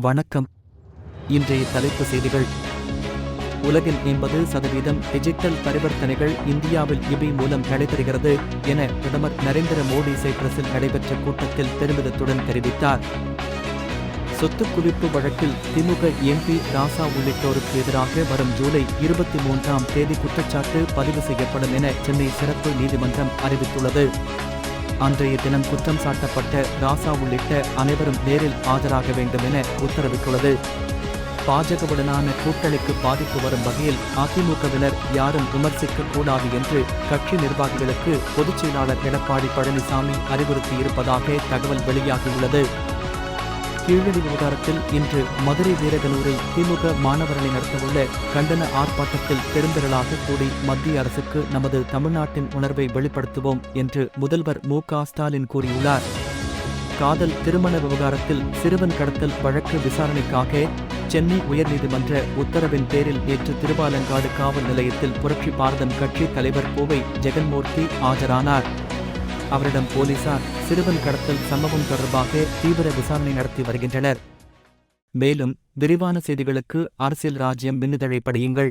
வணக்கம். இன்றைய தலைப்புச் செய்திகள். உலகில் 80% டிஜிட்டல் பரிவர்த்தனைகள் இந்தியாவில் இபி மூலம் நடைபெறுகிறது என பிரதமர் நரேந்திர மோடி சைப்ரஸில் நடைபெற்ற கூட்டத்தில் பெருமிதத்துடன் தெரிவித்தார். சொத்து குவிப்பு வழக்கில் திமுக எம்பி ராசா உள்ளிட்டோருக்கு எதிராக வரும் ஜூலை 23ஆம் தேதி குற்றச்சாட்டு பதிவு செய்யப்படும் என சென்னை சிறப்பு நீதிமன்றம் அறிவித்துள்ளது. அன்றைய தினம் குற்றம் சாட்டப்பட்ட ராசா உள்ளிட்ட அனைவரும் நேரில் ஆஜராக வேண்டும் என உத்தரவிட்டுள்ளது. பாஜகவுடனான கூட்டணிக்கு பாதிப்பு வரும் வகையில் அதிமுகவினர் யாரும் விமர்சிக்க கூடாது என்று கட்சி நிர்வாகிகளுக்கு பொதுச் செயலாளர் எடப்பாடி பழனிசாமி அறிவுறுத்தியிருப்பதாக தகவல் வெளியாகியுள்ளது. கீழடி விவகாரத்தில் இன்று மதுரை வீரகனூரில் திமுக மாணவர்களை நடத்தவுள்ள கண்டன ஆர்ப்பாட்டத்தில் பெருந்திரளாக கூடி மத்திய அரசுக்கு நமது தமிழ்நாட்டின் உணர்வை வெளிப்படுத்துவோம் என்று முதல்வர் மு.க.ஸ்டாலின் கூறியுள்ளார். காதல் திருமண விவகாரத்தில் சிறுவன் கடத்தல் வழக்கு விசாரணைக்காக சென்னை உயர்நீதிமன்ற உத்தரவின் பேரில் நேற்று திருவாலங்காடு காவல் நிலையத்தில் புரட்சி பாரதம் கட்சி தலைவர் கோவை ஜெகன்மூர்த்தி ஆஜரானார். அவரிடம் போலீசார் சிறுவன் கடத்தல் சம்பவம் தொடர்பாக தீவிர விசாரணை நடத்தி வருகின்றனர். மேலும் விரிவான செய்திகளுக்கு அரசியல் ராஜ்யம் மின்னிதழை படியுங்கள்.